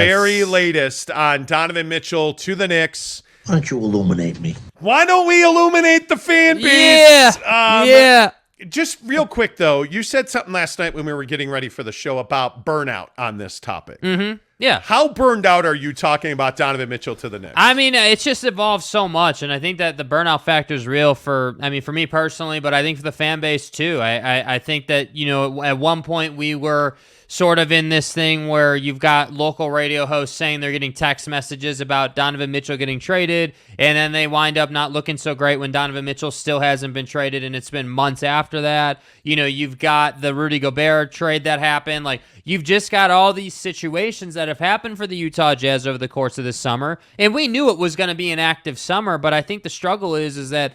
very latest on Donovan Mitchell to the Knicks. Why don't you illuminate me? Why don't we illuminate the fan base? Yeah. Just real quick, though, you said something last night when we were getting ready for the show about burnout on this topic. Mm-hmm. Yeah. How burned out are you talking about Donovan Mitchell to the Knicks? I mean, it's just evolved so much, and I think that the burnout factor is real for me personally, but I think for the fan base too. I think that, at one point we were sort of in this thing where you've got local radio hosts saying they're getting text messages about Donovan Mitchell getting traded, and then they wind up not looking so great when Donovan Mitchell still hasn't been traded, and it's been months after that. You've got the Rudy Gobert trade that happened. Like, you've just got all these situations that have happened for the Utah Jazz over the course of this summer, and we knew it was going to be an active summer, but I think the struggle is that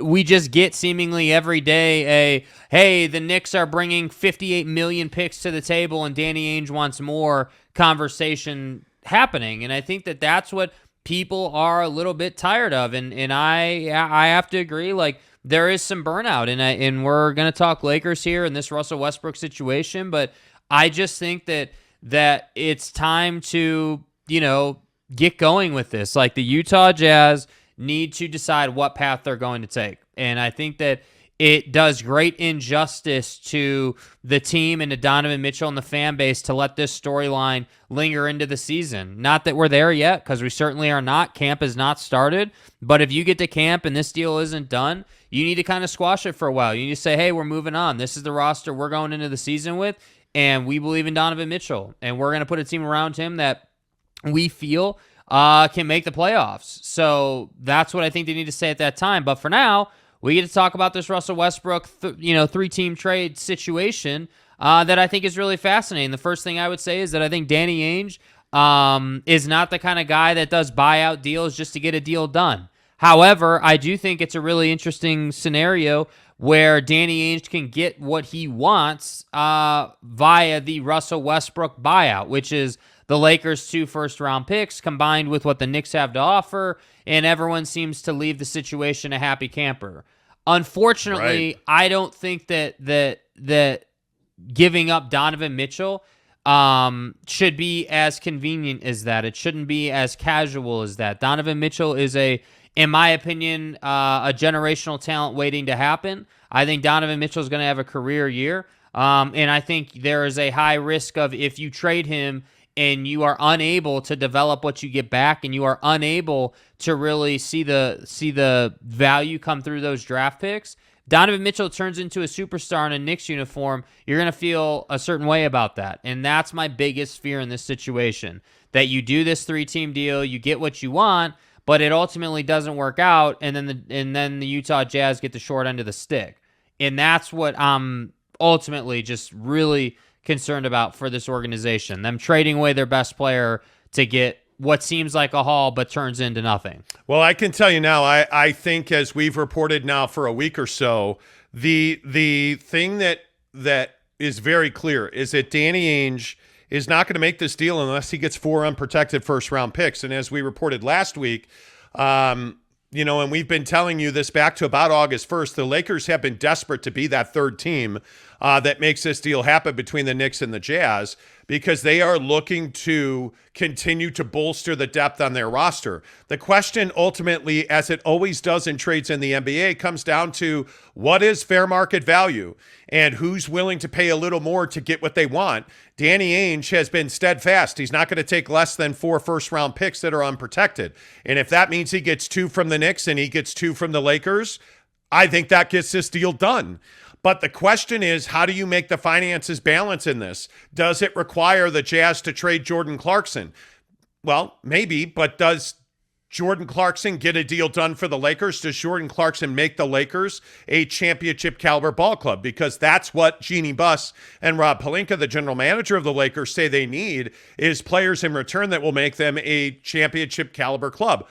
we just get seemingly every day hey, the Knicks are bringing 58 million picks to the table and Danny Ainge wants more conversation happening. And I think that that's what people are a little bit tired of. And I have to agree, like, there is some burnout. And we're going to talk Lakers here in this Russell Westbrook situation, but I just think that it's time to, get going with this. Like, the Utah Jazz need to decide what path they're going to take. And I think that it does great injustice to the team and to Donovan Mitchell and the fan base to let this storyline linger into the season. Not that we're there yet, because we certainly are not. Camp has not started. But if you get to camp and this deal isn't done, you need to kind of squash it for a while. You need to say, hey, we're moving on. This is the roster we're going into the season with, and we believe in Donovan Mitchell. And we're going to put a team around him that we feel can make the playoffs. So that's what I think they need to say at that time. But for now, we get to talk about this Russell Westbrook, three-team trade situation that I think is really fascinating. The first thing I would say is that I think Danny Ainge is not the kind of guy that does buyout deals just to get a deal done. However, I do think it's a really interesting scenario where Danny Ainge can get what he wants via the Russell Westbrook buyout, which is the Lakers' 2 first-round picks combined with what the Knicks have to offer, and everyone seems to leave the situation a happy camper. Unfortunately, right. I don't think that giving up Donovan Mitchell should be as convenient as that. It shouldn't be as casual as that. Donovan Mitchell is in my opinion, a generational talent waiting to happen. I think Donovan Mitchell is going to have a career year, and I think there is a high risk of, if you trade him and you are unable to develop what you get back, and you are unable to really see the value come through those draft picks, Donovan Mitchell turns into a superstar in a Knicks uniform, you're going to feel a certain way about that. And that's my biggest fear in this situation, that you do this 3-team deal, you get what you want, but it ultimately doesn't work out, and then the Utah Jazz get the short end of the stick. And that's what I'm ultimately just really concerned about for this organization. Them trading away their best player to get what seems like a haul but turns into nothing. Well, I can tell you now, I think, as we've reported now for a week or so, the thing that is very clear is that Danny Ainge is not going to make this deal unless he gets 4 unprotected first-round picks. And as we reported last week, and we've been telling you this back to about August 1st, the Lakers have been desperate to be that third team that makes this deal happen between the Knicks and the Jazz, because they are looking to continue to bolster the depth on their roster. The question ultimately, as it always does in trades in the NBA, comes down to what is fair market value and who's willing to pay a little more to get what they want. Danny Ainge has been steadfast. He's not going to take less than 4 first-round picks that are unprotected. And if that means he gets 2 from the Knicks and he gets 2 from the Lakers, I think that gets this deal done. But the question is, how do you make the finances balance in this? Does it require the Jazz to trade Jordan Clarkson? Well, maybe, but does Jordan Clarkson get a deal done for the Lakers? Does Jordan Clarkson make the Lakers a championship caliber ball club? Because that's what Jeannie Buss and Rob Pelinka, the general manager of the Lakers, say they need, is players in return that will make them a championship caliber club.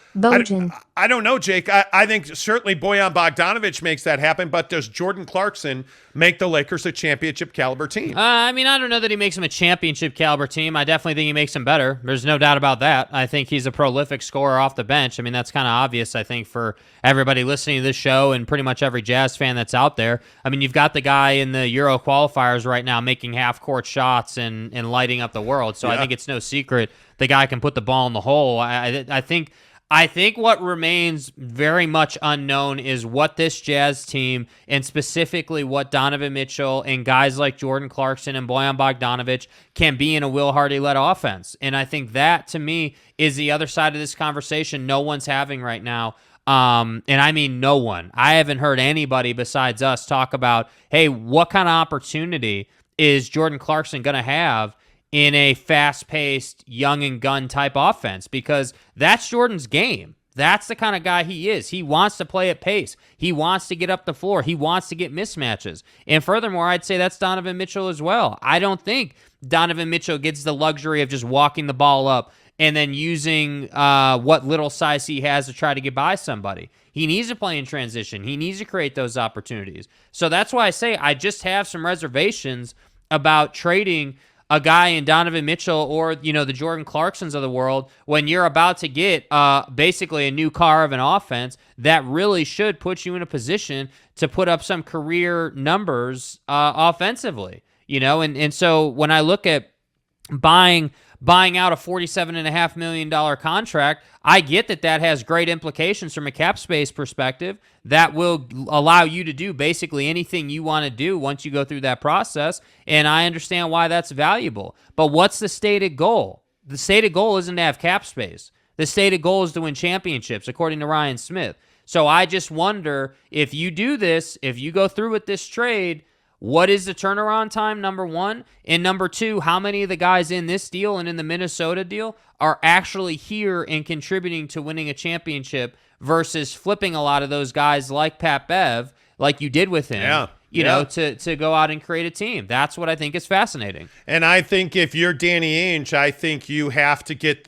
I don't know, Jake. I think certainly Bojan Bogdanovic makes that happen, but does Jordan Clarkson make the Lakers a championship caliber team? I mean, I don't know that he makes them a championship caliber team. I definitely think he makes them better. There's no doubt about that. I think he's a prolific scorer off the bench. I mean, that's kind of obvious, I think, for everybody listening to this show and pretty much every Jazz fan that's out there. I mean, you've got the guy in the Euro qualifiers right now making half-court shots and lighting up the world, so I think it's no secret the guy can put the ball in the hole. I think what remains very much unknown is what this Jazz team, and specifically what Donovan Mitchell and guys like Jordan Clarkson and Bojan Bogdanovic can be in a Will Hardy-led offense. And I think that, to me, is the other side of this conversation no one's having right now. And I mean no one. I haven't heard anybody besides us talk about, hey, what kind of opportunity is Jordan Clarkson going to have in a fast-paced, young-and-gun type offense, because that's Jordan's game. That's the kind of guy he is. He wants to play at pace. He wants to get up the floor. He wants to get mismatches. And furthermore, I'd say that's Donovan Mitchell as well. I don't think Donovan Mitchell gets the luxury of just walking the ball up and then using what little size he has to try to get by somebody. He needs to play in transition. He needs to create those opportunities. So that's why I say I just have some reservations about trading a guy in Donovan Mitchell or, the Jordan Clarksons of the world when you're about to get basically a new car of an offense that really should put you in a position to put up some career numbers offensively, and so when I look at buying out a $47.5 million contract, I get that has great implications from a cap space perspective that will allow you to do basically anything you want to do once you go through that process, and I understand why that's valuable. But what's the stated goal? The stated goal isn't to have cap space. The stated goal is to win championships, according to Ryan Smith. So I just wonder, if you do this, if you go through with this trade, what is the turnaround time, number one? And number two, how many of the guys in this deal and in the Minnesota deal are actually here and contributing to winning a championship versus flipping a lot of those guys like Pat Bev, like you did with him, to go out and create a team? That's what I think is fascinating. And I think if you're Danny Ainge, I think you have to get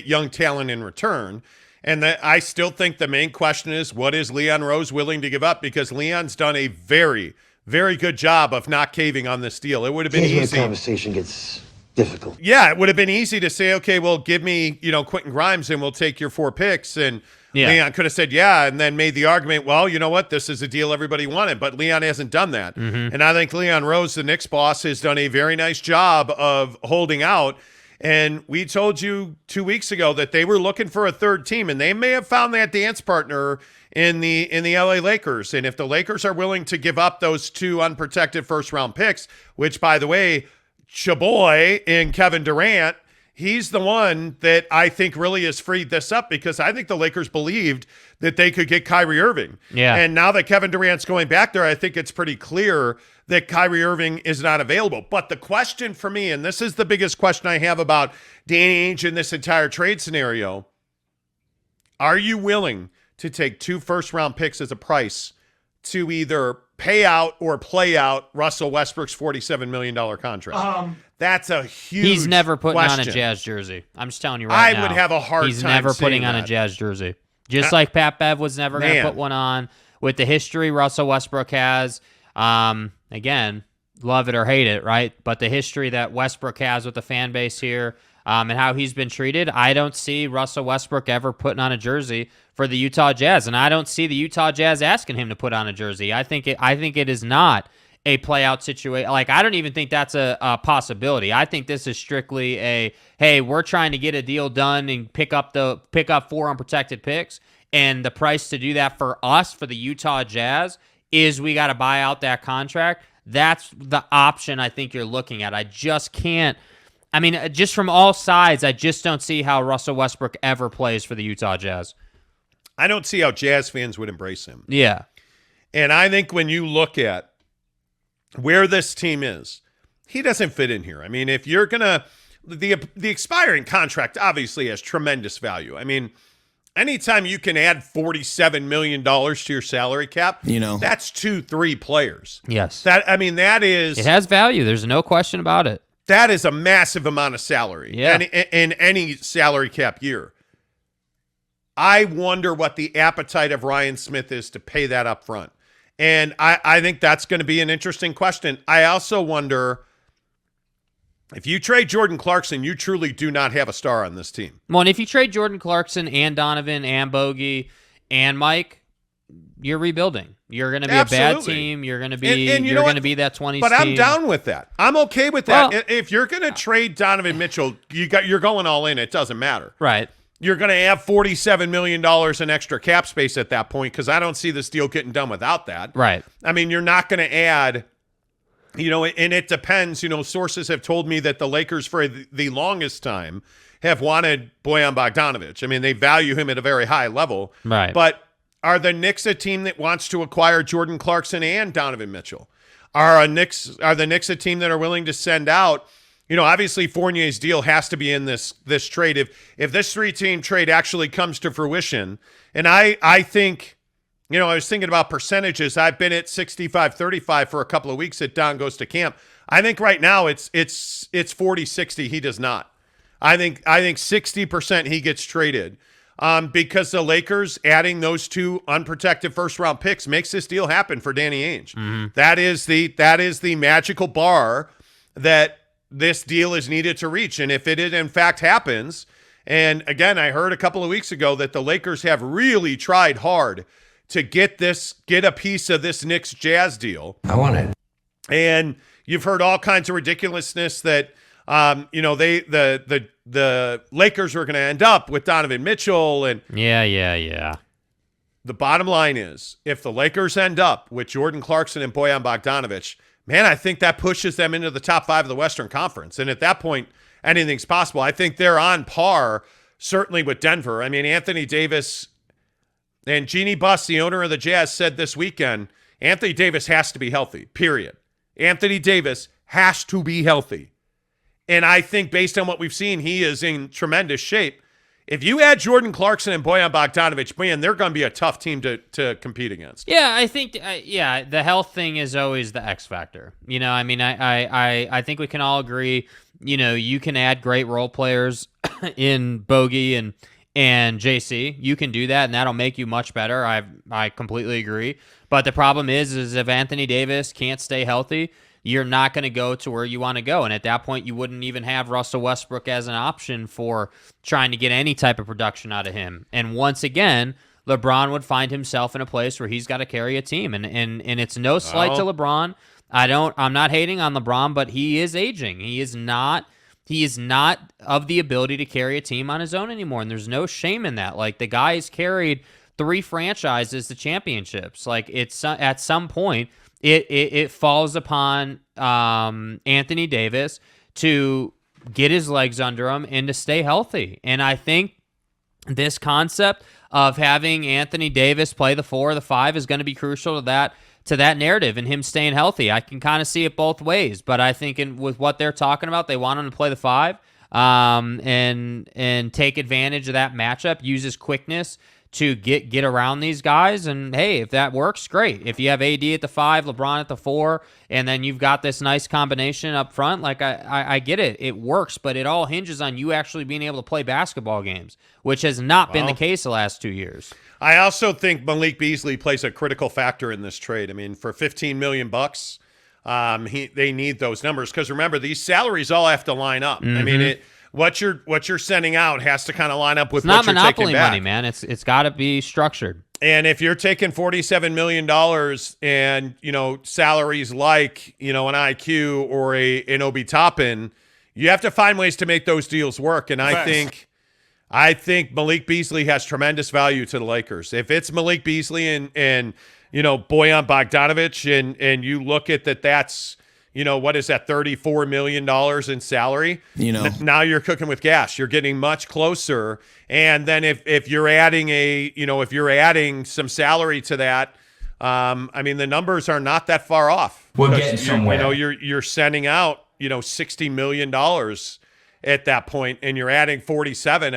young talent in return. And I still think the main question is, what is Leon Rose willing to give up? Because Leon's done a very, very good job of not caving on this deal. It would have been easy. The conversation gets difficult. Yeah, it would have been easy to say, okay, well, give me, Quentin Grimes and we'll take your 4 picks. And Leon could have said, yeah, and then made the argument, well, you know what? This is a deal everybody wanted. But Leon hasn't done that. Mm-hmm. And I think Leon Rose, the Knicks boss, has done a very nice job of holding out. And we told you 2 weeks ago that they were looking for a third team, and they may have found that dance partner in the LA Lakers. And if the Lakers are willing to give up those 2 unprotected first-round picks, which, by the way, Chaboy and Kevin Durant, he's the one that I think really has freed this up, because I think the Lakers believed that they could get Kyrie Irving. Yeah. And now that Kevin Durant's going back there, I think it's pretty clear that Kyrie Irving is not available. But the question for me, and this is the biggest question I have about Danny Ainge in this entire trade scenario, are you willing to take 2 first-round picks as a price to either pay out or play out Russell Westbrook's $47 million contract? That's a huge He's never putting question. on a Jazz jersey. I'm just telling you right now. I would have a hard time He's never putting on that. a Jazz jersey. Just like Pat Bev was never going to put one on. With the history Russell Westbrook has, again, love it or hate it, right? But the history that Westbrook has with the fan base here, and how he's been treated, I don't see Russell Westbrook ever putting on a jersey for the Utah Jazz, and I don't see the Utah Jazz asking him to put on a jersey. I think it is not a play-out situation. Like, I don't even think that's a possibility. I think this is strictly a, hey, we're trying to get a deal done and pick up 4 unprotected picks, and the price to do that for us, for the Utah Jazz, is we got to buy out that contract. That's the option I think you're looking at. I just can't. I mean, just from all sides, I just don't see how Russell Westbrook ever plays for the Utah Jazz. I don't see how Jazz fans would embrace him. Yeah. And I think when you look at where this team is, he doesn't fit in here. I mean, if you're going to – the expiring contract obviously has tremendous value. I mean, anytime you can add $47 million to your salary cap, that's 2-3 players. Yes. That is – it has value. There's no question about it. That is a massive amount of salary in any salary cap year. I wonder what the appetite of Ryan Smith is to pay that up front. And I think that's going to be an interesting question. I also wonder if you trade Jordan Clarkson, you truly do not have a star on this team. Well, and if you trade Jordan Clarkson and Donovan and Bogey and Mike, you're rebuilding. You're going to be a bad team. You're going to be you're going to be that 20s But I'm team. down with that. I'm okay with that. Well, if you're going to trade Donovan Mitchell, you're going all in. It doesn't matter. Right. You're going to have $47 million in extra cap space at that point because I don't see this deal getting done without that. Right. I mean, you're not going to add, and it depends. Sources have told me that the Lakers for the longest time have wanted Bojan Bogdanović. I mean, they value him at a very high level. Right. But are the Knicks a team that wants to acquire Jordan Clarkson and Donovan Mitchell? Are the Knicks a team that are willing to send out? Obviously Fournier's deal has to be in this trade. If this 3-team trade actually comes to fruition, and I think, I was thinking about percentages. I've been at 65-35 for a couple of weeks at Don Goes to Camp. I think right now it's 40-60. He does not. I think 60% he gets traded. Because the Lakers adding those 2 unprotected first-round picks makes this deal happen for Danny Ainge. Mm-hmm. That is the magical bar that this deal is needed to reach. And if it in fact happens, and again, I heard a couple of weeks ago that the Lakers have really tried hard to get a piece of this Knicks Jazz deal. I want it. And you've heard all kinds of ridiculousness that the Lakers were going to end up with Donovan Mitchell and yeah. The bottom line is, if the Lakers end up with Jordan Clarkson and Bojan Bogdanović, man, I think that pushes them into the top 5 of the Western Conference. And at that point, anything's possible. I think they're on par, certainly with Denver. I mean, Anthony Davis and Jeannie Buss, the owner of the Jazz, said this weekend, Anthony Davis has to be healthy, period. Anthony Davis has to be healthy. And I think based on what we've seen, he is in tremendous shape. If you add Jordan Clarkson and Bojan Bogdanović, man, they're going to be a tough team to compete against. Yeah, I think, the health thing is always the X factor. I think we can all agree, you can add great role players in Bogey and JC. You can do that, and that'll make you much better. I completely agree. But the problem is if Anthony Davis can't stay healthy, you're not going to go to where you want to go. And at that point, you wouldn't even have Russell Westbrook as an option for trying to get any type of production out of him. And once again, LeBron would find himself in a place where he's got to carry a team. And it's no slight to LeBron. I'm not hating on LeBron, but he is aging. He is not of the ability to carry a team on his own anymore. And there's no shame in that. Like, the guy has carried 3 franchises to championships. Like, it's at some point, It falls upon Anthony Davis to get his legs under him and to stay healthy. And I think this concept of having Anthony Davis play the 4 or the 5 is going to be crucial to that narrative and him staying healthy. I can kind of see it both ways, but I think with what they're talking about, they want him to play the 5 and take advantage of that matchup, use his quickness to get around these guys. And hey, if that works, great. If you have AD at the 5, LeBron at the 4, and then you've got this nice combination up front, like I get it. It works, but it all hinges on you actually being able to play basketball games, which has not been the case the last 2 years. I also think Malik Beasley plays a critical factor in this trade. I mean, for $15 million, they need those numbers because remember, these salaries all have to line up. Mm-hmm. I mean, what you're sending out has to kind of line up with what you're taking back. It's not monopoly money, man. It's got to be structured. And if you're taking $47 million and, salaries like, an IQ or an Obi Toppin, you have to find ways to make those deals work. And I think Malik Beasley has tremendous value to the Lakers. If it's Malik Beasley and Bojan Bogdanović and you look at that's, what is that, $34 million in salary? Now you're cooking with gas. You're getting much closer. And then if you're adding if you're adding some salary to that, the numbers are not that far off. We're getting somewhere. You're sending out, $60 million at that point, and you're adding 47.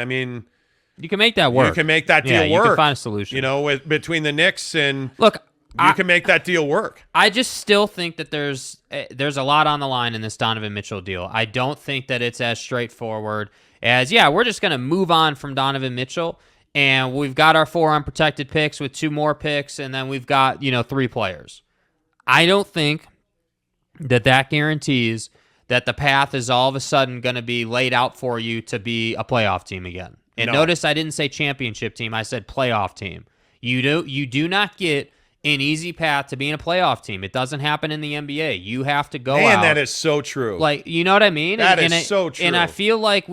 You can make that work. You can make that deal work. You can find a solution. Between the Knicks and look. You can make that deal work. I just still think that there's a lot on the line in this Donovan Mitchell deal. I don't think that it's as straightforward as, we're just going to move on from Donovan Mitchell and we've got our 4 unprotected picks with 2 more picks, and then we've got, 3 players. I don't think that guarantees that the path is all of a sudden going to be laid out for you to be a playoff team again. And notice I didn't say championship team. I said playoff team. You do not get an easy path to being a playoff team. It doesn't happen in the NBA. You have to go out. Man, that is so true. Like, you know what I mean? That is so true. And I feel like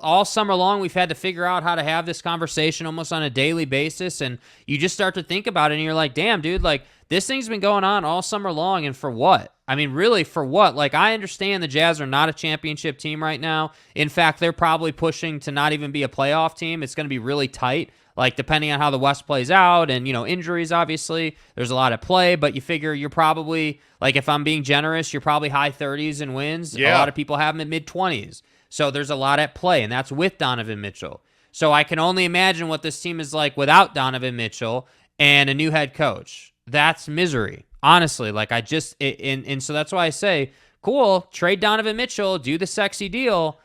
all summer long, we've had to figure out how to have this conversation almost on a daily basis. And you just start to think about it and you're like, damn, dude, like this thing's been going on all summer long. And for what? I mean, really, for what? Like, I understand the Jazz are not a championship team right now. In fact, they're probably pushing to not even be a playoff team. It's going to be really tight. Like, depending on how the West plays out and, injuries, obviously, there's a lot at play, but you figure you're probably, like, if I'm being generous, you're probably high 30s in wins. Yeah. A lot of people have them in mid-20s. So there's a lot at play, and that's with Donovan Mitchell. So I can only imagine what this team is like without Donovan Mitchell and a new head coach. That's misery. Honestly, like and so that's why I say, cool, trade Donovan Mitchell, do the sexy deal,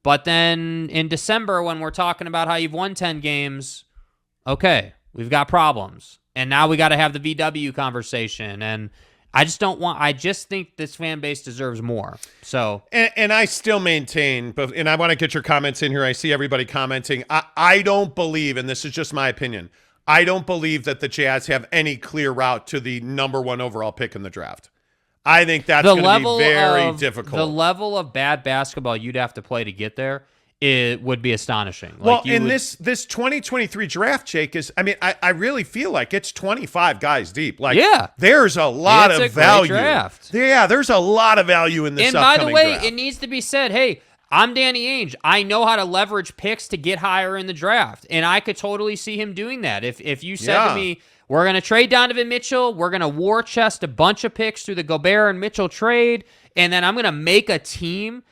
but then in December when we're talking about how you've won 10 games, okay, we've got problems. And now we got to have the VW conversation. And I just think this fan base deserves more. So, and I still maintain, and I want to get your comments in here. I see everybody commenting. I don't believe, and this is just my opinion, I don't believe that the Jazz have any clear route to the number 1 overall pick in the draft. I think that's going to be very difficult. The level of bad basketball you'd have to play to get there, it would be astonishing. Well, this 2023 draft, Jake, is, I mean, I really feel like it's 25 guys deep. Like, yeah, there's a lot of value. Great draft. Yeah, there's a lot of value in this upcoming draft. And by the way, it needs to be said, hey, I'm Danny Ainge. I know how to leverage picks to get higher in the draft, and I could totally see him doing that. If you said to me, we're going to trade Donovan Mitchell, we're going to war chest a bunch of picks through the Gobert and Mitchell trade, and then I'm going to make a team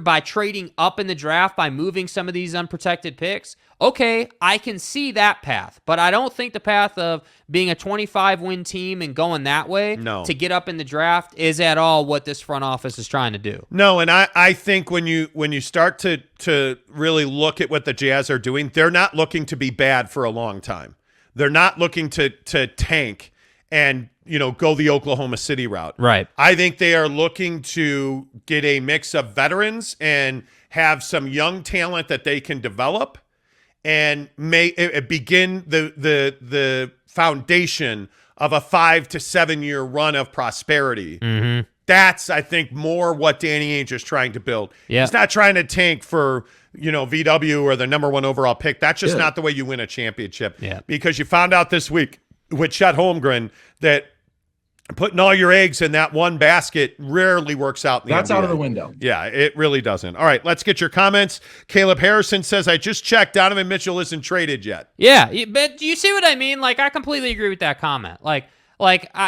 by trading up in the draft by moving some of these unprotected picks, okay, I can see that path. But I don't think the path of being a 25-win team and going that way to get up in the draft is at all what this front office is trying to do. No, and I think when you start to really look at what the Jazz are doing, they're not looking to be bad for a long time. They're not looking to tank and go the Oklahoma City route. Right. I think they are looking to get a mix of veterans and have some young talent that they can develop and begin the foundation of a 5 to 7 year run of prosperity. Mm-hmm. That's, I think, more what Danny Ainge is trying to build. Yeah. He's not trying to tank for, VW or the number 1 overall pick. That's just not the way you win a championship. Yeah. Because you found out this week with Chet Holmgren that putting all your eggs in that one basket rarely works out in the That's NBA. out of the window. Yeah, it really doesn't. All right, let's get your comments. Caleb Harrison says, I just checked. Donovan Mitchell isn't traded yet. Yeah, but do you see what I mean? Like, I completely agree with that comment. Like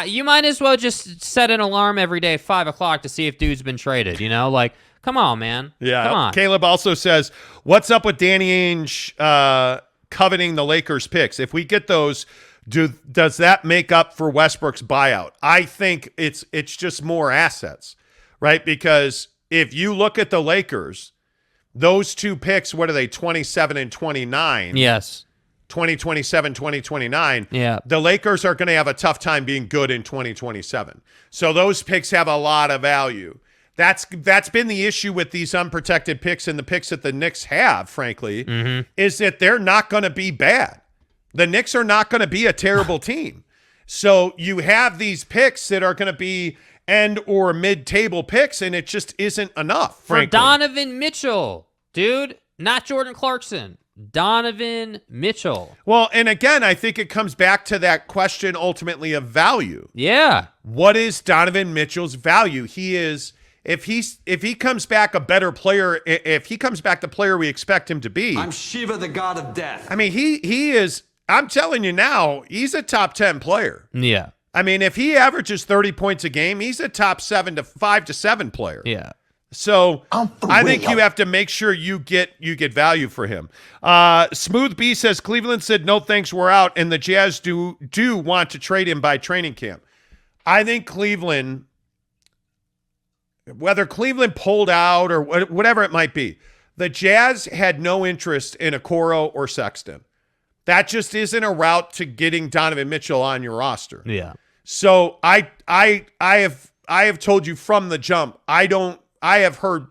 you might as well just set an alarm every day at 5 o'clock to see if dude's been traded, Like, come on, man. Yeah. Come on. Caleb also says, what's up with Danny Ainge coveting the Lakers picks? If we get those, does that make up for Westbrook's buyout? I think it's just more assets, right? Because if you look at the Lakers, those 2 picks, what are they, 27 and 29? Yes. 2027, 2029. Yeah. The Lakers are going to have a tough time being good in 2027. So those picks have a lot of value. That's been the issue with these unprotected picks and the picks that the Knicks have, frankly, is that they're not going to be bad. The Knicks are not going to be a terrible team. So you have these picks that are going to be end or mid-table picks, and it just isn't enough, frankly. For Donovan Mitchell, dude, not Jordan Clarkson. Donovan Mitchell. Well, and again, I think it comes back to that question ultimately of value. Yeah. What is Donovan Mitchell's value? He is, if he comes back a better player, if he comes back the player we expect him to be. I'm Shiva, the god of death. I mean, he is, I'm telling you now, he's a top 10 player. Yeah. I mean, if he averages 30 points a game, he's a top 5 to 7 player. Yeah. So I think you have to make sure you get value for him. Smooth B says Cleveland said no thanks, we're out, and the Jazz do want to trade him by training camp. I think Cleveland, whether Cleveland pulled out or whatever it might be, the Jazz had no interest in Okoro or Sexton. That just isn't a route to getting Donovan Mitchell on your roster. Yeah. So I have told you from the jump, I have heard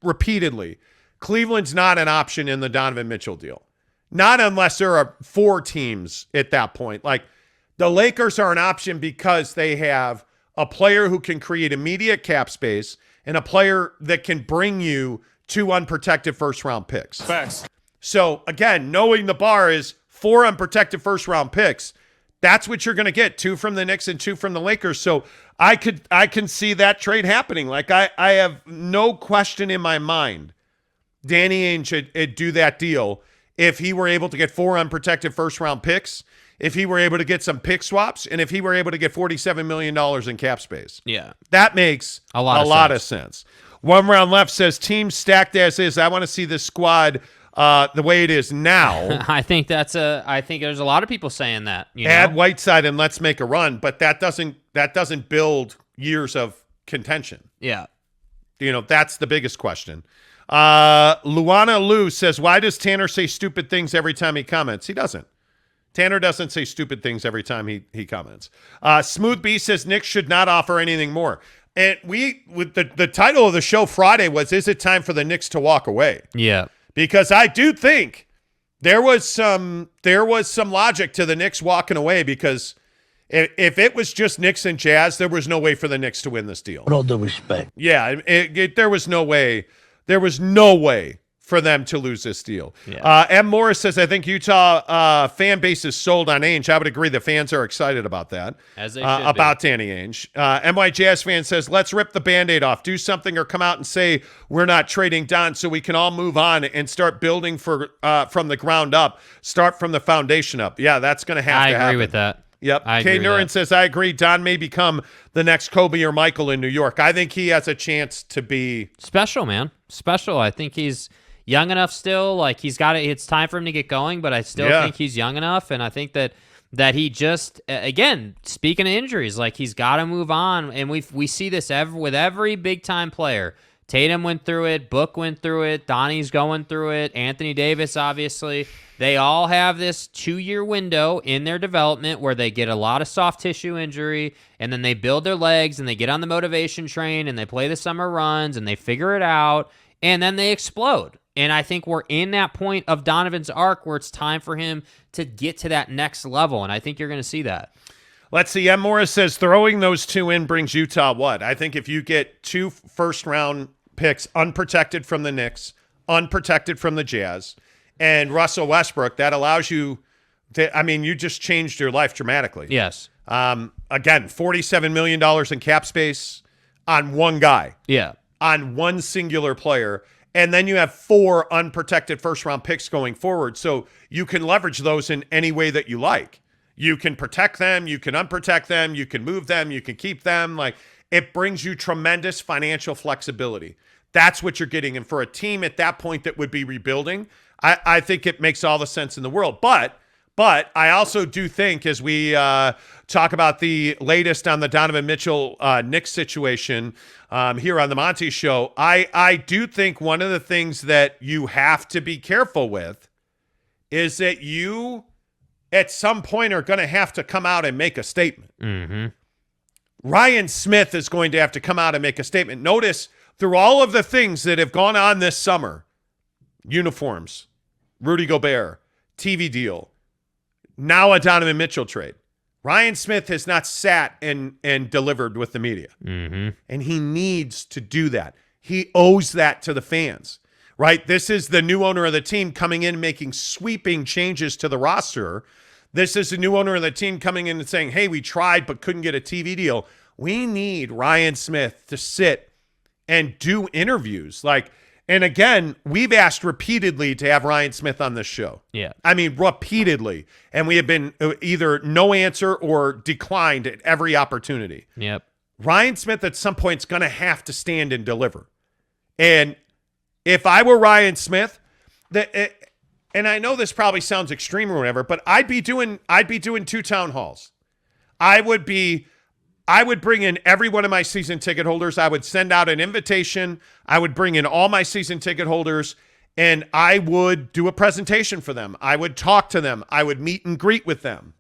repeatedly, Cleveland's not an option in the Donovan Mitchell deal. Not unless there are 4 teams at that point. Like the Lakers are an option because they have a player who can create immediate cap space and a player that can bring you 2 unprotected first-round picks. Facts. So, again, knowing the bar is 4 unprotected first-round picks, that's what you're going to get, 2 from the Knicks and 2 from the Lakers. So I can see that trade happening. Like I have no question in my mind Danny Ainge would do that deal if he were able to get 4 unprotected first-round picks, if he were able to get some pick swaps, and if he were able to get $47 million in cap space. Yeah. That makes a lot of sense. One round left says, team stacked as is. I want to see this squad the way it is now. I think there's a lot of people saying that. Add Whiteside and let's make a run, but that doesn't build years of contention. Yeah. That's the biggest question. Luana Lou says, why does Tanner say stupid things every time he comments? He doesn't. Tanner doesn't say stupid things every time he comments. Smooth B says Knicks should not offer anything more. And with the title of the show Friday was, is it time for the Knicks to walk away? Yeah. Because I do think there was some logic to the Knicks walking away, because if it was just Knicks and Jazz, there was no way for the Knicks to win this deal. With all due respect. Yeah, there was no way. There was no way for them to lose this deal. Yeah. M. Morris says, I think Utah fan base is sold on Ainge. I would agree. The fans are excited about that. As they should about be. Danny Ainge. NY Jazz fan says, let's rip the Band-Aid off. Do something or come out and say we're not trading Don so we can all move on and start building from the ground up. Start from the foundation up. Yeah, that's going to have to happen. I agree with that. Yep. Kay Nurin says, I agree. Don may become the next Kobe or Michael in New York. I think he has a chance to be special, man. Special. I think he's young enough still. Like it's time for him to get going, but I still think he's young enough. And I think that he just, again, speaking of injuries, like he's got to move on. And we see this with every big time player. Tatum went through it. Book went through it. Donnie's going through it. Anthony Davis, obviously. They all have this 2-year window in their development where they get a lot of soft tissue injury, and then they build their legs, and they get on the motivation train, and they play the summer runs, and they figure it out, and then they explode. And I think we're in that point of Donovan's arc where it's time for him to get to that next level, and I think you're going to see that. Let's see. M. Morris says throwing those 2 in brings Utah what? I think if you get 2 first-round picks unprotected from the Knicks, unprotected from the Jazz, and Russell Westbrook, that allows you to, you just changed your life dramatically. Yes. Again, $47 million in cap space on one guy. Yeah. On one singular player. And then you have 4 unprotected first-round picks going forward. So you can leverage those in any way that you like. You can protect them. You can unprotect them. You can move them. You can keep them. Like, it brings you tremendous financial flexibility. That's what you're getting. And for a team at that point that would be rebuilding, I think it makes all the sense in the world. But I also do think, as we talk about the latest on the Donovan Mitchell Knicks situation here on the Monty Show, I do think one of the things that you have to be careful with is that you, at some point, are going to have to come out and make a statement. Mm-hmm. Ryan Smith is going to have to come out and make a statement. Notice, through all of the things that have gone on this summer, uniforms, Rudy Gobert, TV deal, now a Donovan Mitchell trade, Ryan Smith has not sat and delivered with the media. Mm-hmm. And he needs to do that. He owes that to the fans, right? This is the new owner of the team coming in, making sweeping changes to the roster. This is the new owner of the team coming in and saying, hey, we tried but couldn't get a TV deal. We need Ryan Smith to sit and do interviews. And again, we've asked repeatedly to have Ryan Smith on this show. Yeah. Repeatedly. And we have been either no answer or declined at every opportunity. Yep. Ryan Smith at some point is going to have to stand and deliver. And if I were Ryan Smith, and I know this probably sounds extreme or whatever, but I'd be doing 2 town halls. I would bring in every one of my season ticket holders. I would send out an invitation. I would bring in all my season ticket holders, and I would do a presentation for them. I would talk to them. I would meet and greet with them,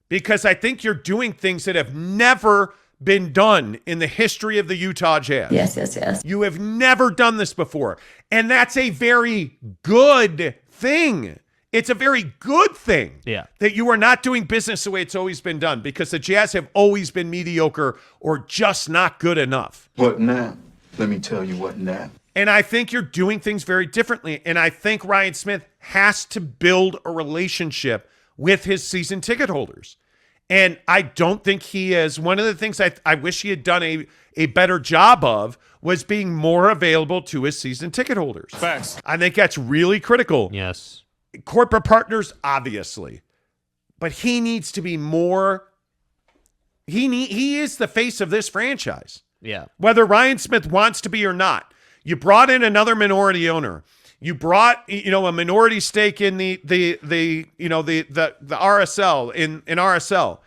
because I think you're doing things that have never been done in the history of the Utah Jazz. Yes. You have never done this before. And that's a very good thing. It's a very good thing that you are not doing business the way it's always been done, because the Jazz have always been mediocre or just not good enough. What now? Let me tell you what now. And I think you're doing things very differently. And I think Ryan Smith has to build a relationship with his season ticket holders. And I don't think he is. One of the things I wish he had done a better job of was being more available to his season ticket holders. Facts. I think that's really critical. Yes. Corporate partners, obviously. But he needs to be more. He is the face of this franchise. Yeah. Whether Ryan Smith wants to be or not. You brought in another minority owner. You brought, a minority stake in the RSL in RSL.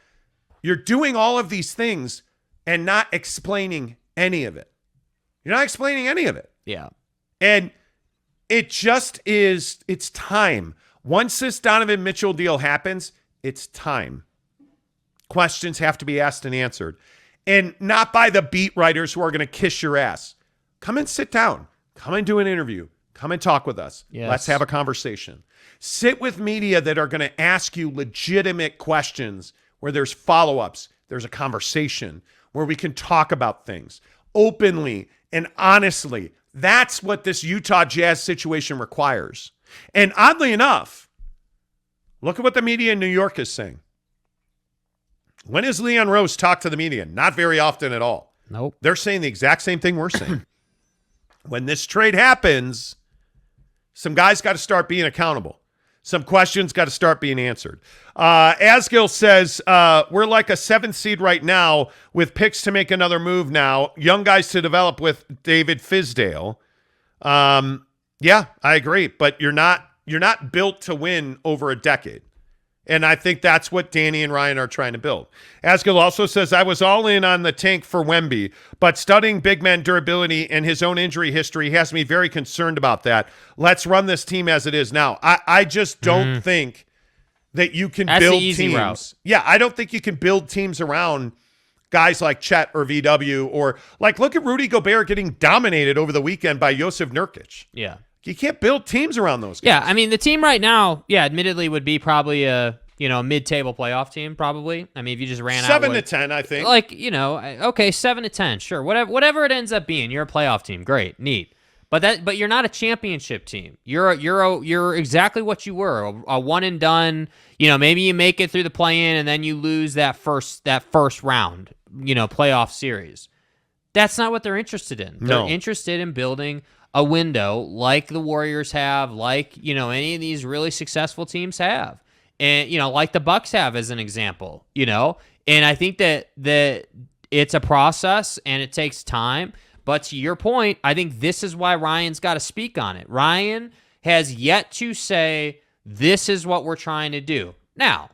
You're doing all of these things and not explaining any of it. You're not explaining any of it. Yeah. And it just is, it's time. Once this Donovan Mitchell deal happens, it's time. Questions have to be asked and answered. And not by the beat writers who are going to kiss your ass. Come and sit down. Come and do an interview. Come and talk with us. Yes. Let's have a conversation. Sit with media that are going to ask you legitimate questions where there's follow-ups, there's a conversation, where we can talk about things openly and honestly. That's what this Utah Jazz situation requires. And oddly enough, look at what the media in New York is saying. When has Leon Rose talked to the media? Not very often at all. Nope. They're saying the exact same thing we're saying. When this trade happens, some guys got to start being accountable. Some questions got to start being answered. Asgill says, we're like a 7th seed right now with picks to make another move now. Young guys to develop with David Fizdale. Yeah, I agree. But you're not built to win over a decade. And I think that's what Danny and Ryan are trying to build. Asgill also says, I was all in on the tank for Wemby, but studying big man durability and his own injury history has me very concerned about that. Let's run this team as it is now. I just don't think that you can That's build the easy teams. route. Yeah, I don't think you can build teams around guys like Chet or VW, or like, look at Rudy Gobert getting dominated over the weekend by Josef Nurkic. Yeah. You can't build teams around those guys. Yeah, I mean, the team right now, admittedly would be probably a mid-table playoff team, probably. I mean, if you just ran 7 out to 10, I think. Okay, 7 to 10, sure. Whatever it ends up being, you're a playoff team. Great, neat. But you're not a championship team. You're exactly what you were, a one and done. Maybe you make it through the play-in and then you lose that first round, playoff series. That's not what they're interested in. No. They're interested in building a window like the Warriors have, like, any of these really successful teams have. And, like the Bucks have as an example, And I think that it's a process and it takes time. But to your point, I think this is why Ryan's got to speak on it. Ryan has yet to say, this is what we're trying to do. Now,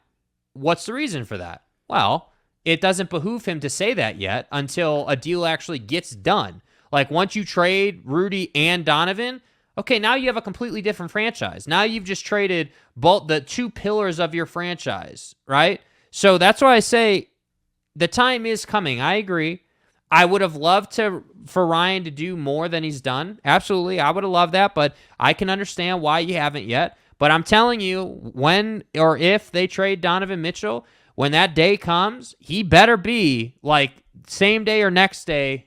what's the reason for that? Well, it doesn't behoove him to say that yet until a deal actually gets done. Like, once you trade Rudy and Donovan, okay, now you have a completely different franchise. Now you've just traded both the two pillars of your franchise, right? So that's why I say the time is coming. I agree. I would have loved for Ryan to do more than he's done. Absolutely, I would have loved that, but I can understand why you haven't yet. But I'm telling you, when or if they trade Donovan Mitchell, when that day comes, he better be, like, same day or next day,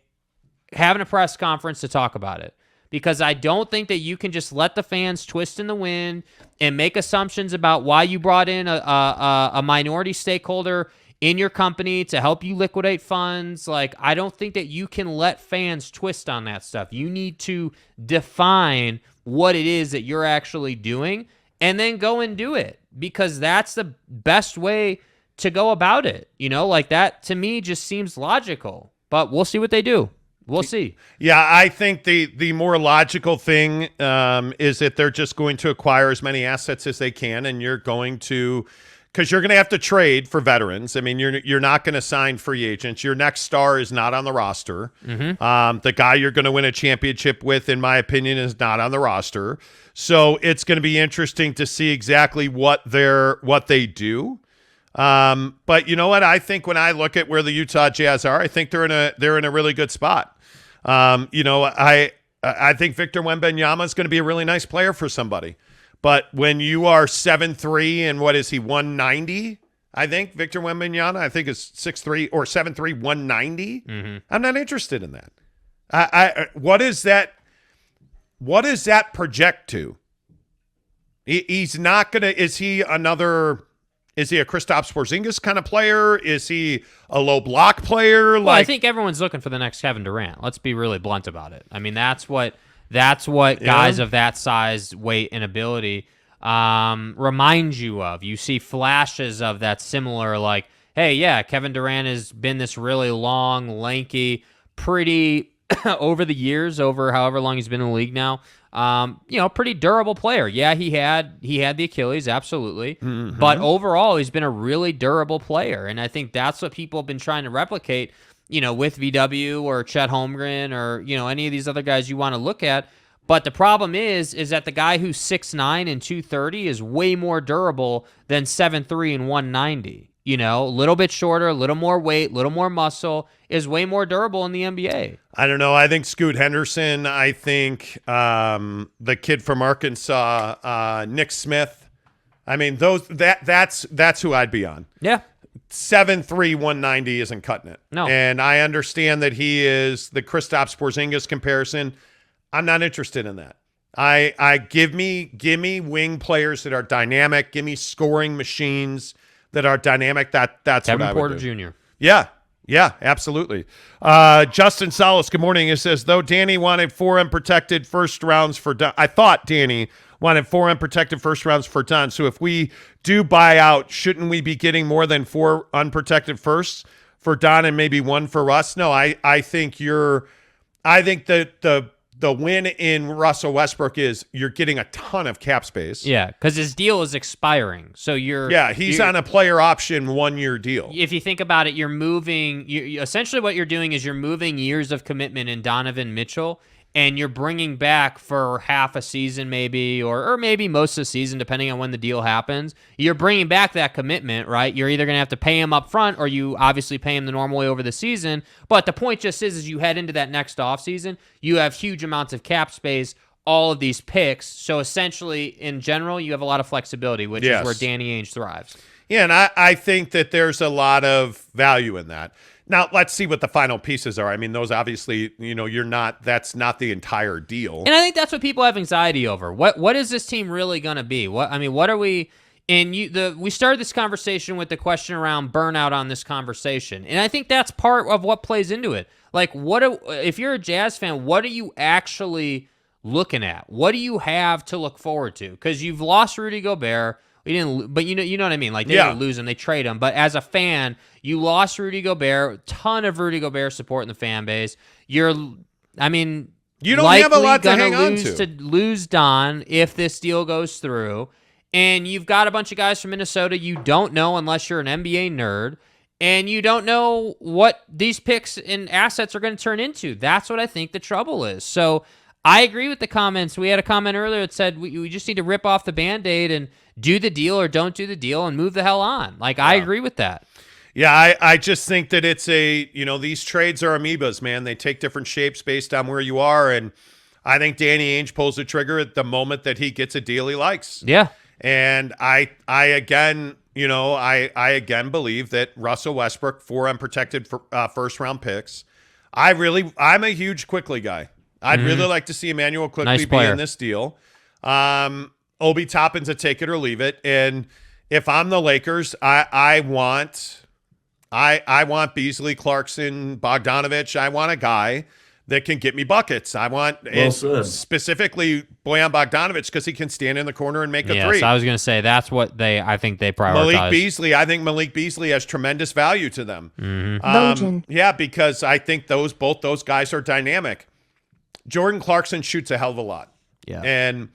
having a press conference to talk about it. Because I don't think that you can just let the fans twist in the wind and make assumptions about why you brought in a minority stakeholder in your company to help you liquidate funds. Like, I don't think that you can let fans twist on that stuff. You need to define what it is that you're actually doing and then go and do it, because that's the best way to go about it. Like, that to me just seems logical, but we'll see what they do. We'll see. Yeah, I think the more logical thing is that they're just going to acquire as many assets as they can, and you're going to because you're going to have to trade for veterans. I mean, you're not going to sign free agents. Your next star is not on the roster. The guy you're going to win a championship with, in my opinion, is not on the roster. So it's going to be interesting to see exactly what they do. But you know what? I think when I look at where the Utah Jazz are, I think they're in a really good spot. I think Victor Wembanyama is going to be a really nice player for somebody. But when you are 7'3" and what is he, 190? I think Victor Wembanyama, I think is 6'3" or 7'3", 190. I'm not interested in that. What does that project to? He's not going to, is he a Kristaps Porzingis kind of player? Is he a low block player? Well, I think everyone's looking for the next Kevin Durant. Let's be really blunt about it. I mean, that's what guys of that size, weight, and ability remind you of. You see flashes of that similar, like, hey, yeah, Kevin Durant has been this really long, lanky, pretty over the years, over however long he's been in the league now. Pretty durable player. Yeah, he had the Achilles, absolutely. But overall, he's been a really durable player. And I think that's what people have been trying to replicate, with VW or Chet Holmgren or, any of these other guys you want to look at. But the problem is that the guy who's 6'9" and 230 is way more durable than 7'3" and 190. A little bit shorter, a little more weight, a little more muscle, is way more durable in the NBA. I don't know. I think Scoot Henderson. I think the kid from Arkansas, Nick Smith. I mean, that's who I'd be on. Yeah. 7'3", 190 isn't cutting it. No. And I understand that he is the Kristaps Porzingis comparison. I'm not interested in that. I give me wing players that are dynamic. Give me scoring machines that are dynamic. That's Kevin what I would Porter do. Jr. Yeah, absolutely. Justin Salas, good morning. It says, though Danny wanted 4 unprotected first rounds for Don. I thought Danny wanted 4 unprotected first rounds for Don. So if we do buy out, shouldn't we be getting more than 4 unprotected firsts for Don and maybe 1 for Russ? No, I think that the win in Russell Westbrook is you're getting a ton of cap space. Yeah, because his deal is expiring. So he's on a player option 1-year deal. If you think about it, you're moving. Essentially, what you're doing is you're moving years of commitment in Donovan Mitchell, and you're bringing back for half a season maybe, or maybe most of the season, depending on when the deal happens. You're bringing back that commitment, right? You're either going to have to pay him up front, or you obviously pay him the normal way over the season. But the point just is you head into that next offseason, you have huge amounts of cap space, all of these picks. So essentially, in general, you have a lot of flexibility, which is where Danny Ainge thrives. Yeah, and I think that there's a lot of value in that. Now, let's see what the final pieces are. I mean, those obviously, that's not the entire deal. And I think that's what people have anxiety over. What is this team really going to be? What are we? And we started this conversation with the question around burnout on this conversation. And I think that's part of what plays into it. Like, if you're a Jazz fan, what are you actually looking at? What do you have to look forward to? Because you've lost Rudy Gobert. We didn't, but you know what I mean. Like, they didn't lose him; they trade him. But as a fan, you lost Rudy Gobert. Ton of Rudy Gobert support in the fan base. You don't have a lot to hang on to lose Don if this deal goes through, and you've got a bunch of guys from Minnesota you don't know unless you're an NBA nerd, and you don't know what these picks and assets are going to turn into. That's what I think the trouble is. So I agree with the comments. We had a comment earlier that said we just need to rip off the Band-Aid and do the deal or don't do the deal and move the hell on. I agree with that. Yeah, I just think that it's these trades are amoebas, man. They take different shapes based on where you are. And I think Danny Ainge pulls the trigger at the moment that he gets a deal he likes. Yeah. And I again believe that Russell Westbrook, 4 unprotected first round picks. I'm a huge Quickly guy. I'd really like to see Emmanuel Quickly be in this deal. Obi Toppin's a take it or leave it. And if I'm the Lakers, I want Beasley, Clarkson, Bogdanovich. I want a guy that can get me buckets. I want specifically Bojan Bogdanovich because he can stand in the corner and make a three. So I was going to say that's what I think they prioritize. I think Malik Beasley has tremendous value to them. Mm-hmm. Because I think both those guys are dynamic. Jordan Clarkson shoots a hell of a lot. Yeah. And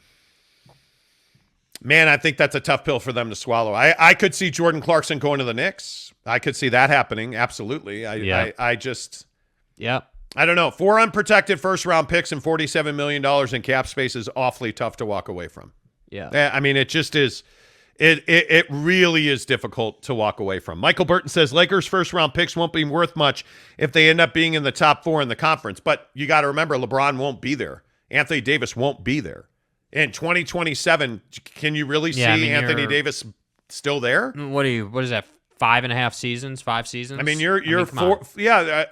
Man, I think that's a tough pill for them to swallow. I could see Jordan Clarkson going to the Knicks. I could see that happening. Absolutely. I just, I don't know. 4 unprotected first-round picks and $47 million in cap space is awfully tough to walk away from. Yeah. I mean, it just is. It really is difficult to walk away from. Michael Burton says Lakers first-round picks won't be worth much if they end up being in the top 4 in the conference. But you got to remember, LeBron won't be there. Anthony Davis won't be there. In 2027, can you really see Anthony Davis still there? What is that? 5.5 seasons, 5 seasons. I mean, you're 4,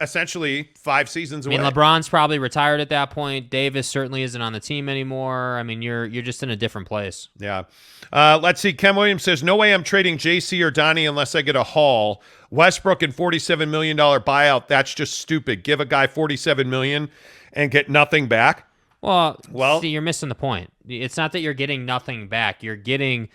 essentially 5 seasons away. I mean, LeBron's probably retired at that point. Davis certainly isn't on the team anymore. I mean, you're just in a different place. Yeah. Let's see. Ken Williams says, no way I'm trading JC or Donnie unless I get a haul. Westbrook and $47 million buyout. That's just stupid. Give a guy $47 million and get nothing back. Well, see, you're missing the point. It's not that you're getting nothing back. You're getting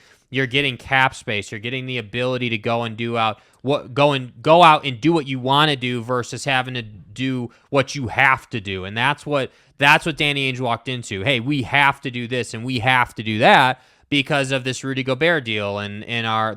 cap space. You're getting the ability to go out and do what you want to do versus having to do what you have to do. And that's what Danny Ainge walked into. Hey, we have to do this and we have to do that because of this Rudy Gobert deal and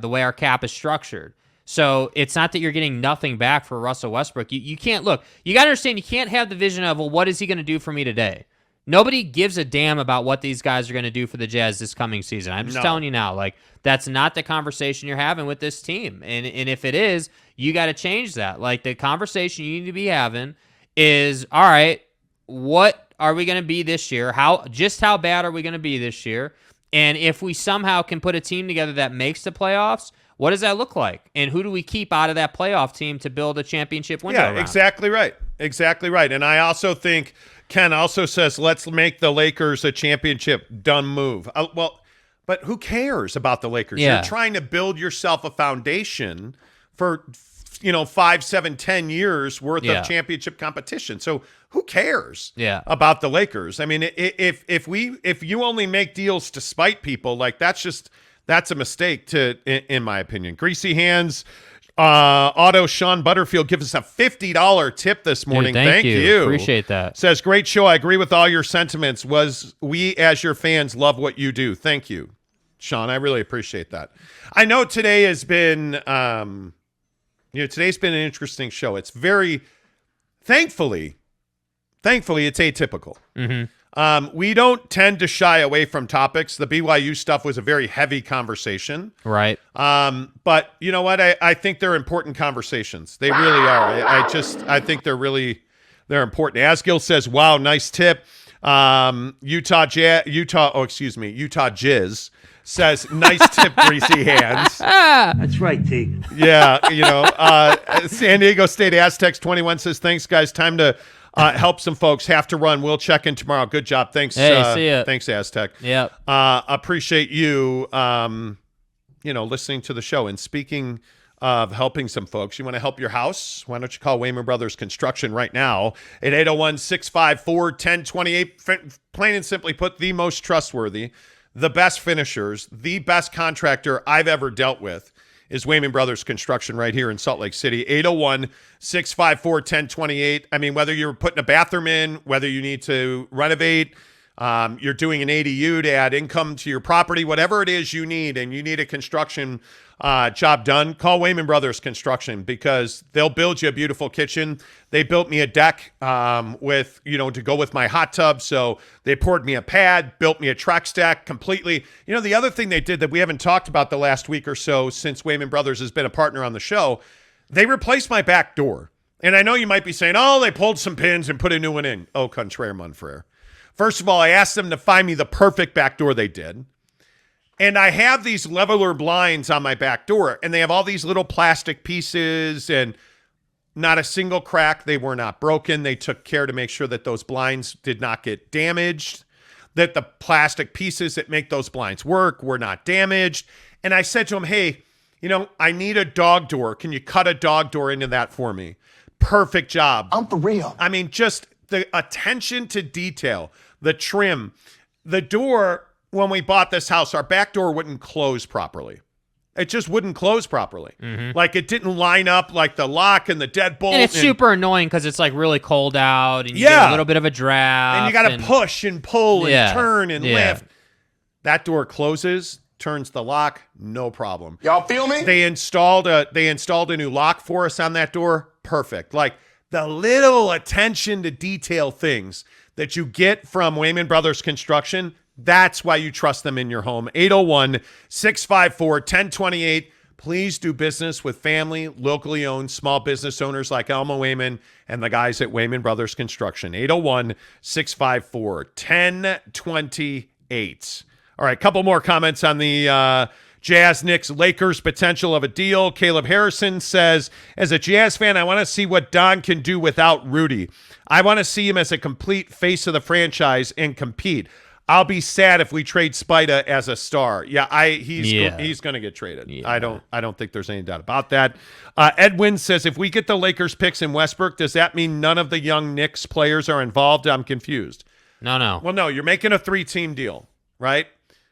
the way our cap is structured. So it's not that you're getting nothing back for Russell Westbrook. You can't look. You got to understand. You can't have the vision of, well, what is he going to do for me today? Nobody gives a damn about what these guys are going to do for the Jazz this coming season. I'm just telling you now, like, that's not the conversation you're having with this team. And if it is, you got to change that. Like, the conversation you need to be having is, all right, what are we going to be this year? How bad are we going to be this year? And if we somehow can put a team together that makes the playoffs, what does that look like? And who do we keep out of that playoff team to build a championship window around? Exactly right. Exactly right. And I also think Ken also says, let's make the Lakers a championship dumb move. But who cares about the Lakers? Yeah. You're trying to build yourself a foundation for, 5, 7, 10 years worth of championship competition. So who cares about the Lakers? I mean, if you only make deals to spite people, like that's a mistake in my opinion. Greasy Hands, Sean Butterfield gives us a $50 tip this morning. Dude, thank you. Appreciate that. Says, great show. I agree with all your sentiments. We as your fans love what you do. Thank you, Sean. I really appreciate that. I know today has been, today's been an interesting show. It's very, thankfully, it's atypical. Mm-hmm. We don't tend to shy away from topics. The BYU stuff was a very heavy conversation. Right. But you know what? I think they're important conversations. They really are. I think they're important. Asgill says, wow, nice tip. Utah Jizz says, nice tip, Greasy Hands. That's right, T. Yeah, San Diego State Aztecs 21 says, thanks, guys. Time to help some folks. Have to run. We'll check in tomorrow. Good job. Thanks. Hey, see ya. Thanks, Aztec. Yep. Appreciate you, listening to the show. And speaking of helping some folks, you want to help your house? Why don't you call Wayman Brothers Construction right now at 801-654-1028. Plain and simply put, the most trustworthy, the best finishers, the best contractor I've ever dealt with is Wayman Brothers Construction right here in Salt Lake City. 801-654-1028. I mean, whether you're putting a bathroom in, whether you need to renovate, you're doing an ADU to add income to your property, whatever it is you need, and you need a construction job done, call Wayman Brothers Construction because they'll build you a beautiful kitchen. They built me a deck to go with my hot tub. So they poured me a pad, built me a track stack completely. The other thing they did that we haven't talked about the last week or so since Wayman Brothers has been a partner on the show, they replaced my back door. And I know you might be saying, oh, they pulled some pins and put a new one in. Oh, contraire, mon frere. First of all, I asked them to find me the perfect back door. They did. And I have these leveler blinds on my back door, and they have all these little plastic pieces and not a single crack. They were not broken. They took care to make sure that those blinds did not get damaged, that the plastic pieces that make those blinds work were not damaged. And I said to them, hey, I need a dog door. Can you cut a dog door into that for me? Perfect job. I'm for real. I mean, just the attention to detail, the trim, the door. When we bought this house, our back door wouldn't close properly. It just wouldn't close properly. Mm-hmm. Like it didn't line up like the lock and the deadbolt. And it's super annoying because it's like really cold out and you get a little bit of a draft. And you got to push and pull and turn and lift. That door closes turns the lock, no problem. Y'all feel me? They installed a new lock for us on that door. Perfect. Like the little attention to detail things that you get from Wayman Brothers Construction, that's why you trust them in your home. 801-654-1028. Please do business with family, locally owned small business owners like Elma Wayman and the guys at Wayman Brothers Construction. 801-654-1028. All right, couple more comments on the Jazz, Knicks, Lakers potential of a deal. Caleb Harrison says, as a Jazz fan, I want to see what Don can do without Rudy. I want to see him as a complete face of the franchise and compete. I'll be sad if we trade Spida as a star. Yeah, he's going to get traded. Yeah. I don't think there's any doubt about that. Edwin says, if we get the Lakers picks in Westbrook, does that mean none of the young Knicks players are involved? I'm confused. No. Well, no, you're making a 3-team deal, right?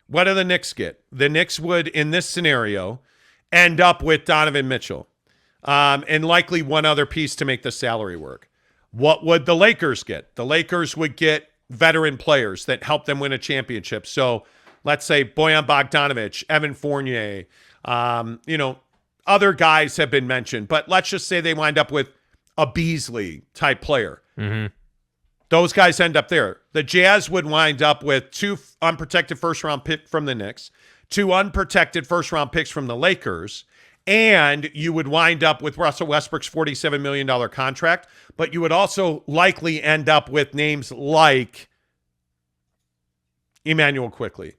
What do the Knicks get? The Knicks would, in this scenario, end up with Donovan Mitchell and likely one other piece to make the salary work. What would the Lakers get? The Lakers would get veteran players that help them win a championship. So let's say Bojan Bogdanovic, Evan Fournier, other guys have been mentioned, but let's just say they wind up with a Beasley type player. Mm-hmm. Those guys end up there. The Jazz would wind up with 2 unprotected first-round picks from the Knicks, 2 unprotected first-round picks from the Lakers, and you would wind up with Russell Westbrook's $47 million contract, but you would also likely end up with names like Emmanuel Quickley,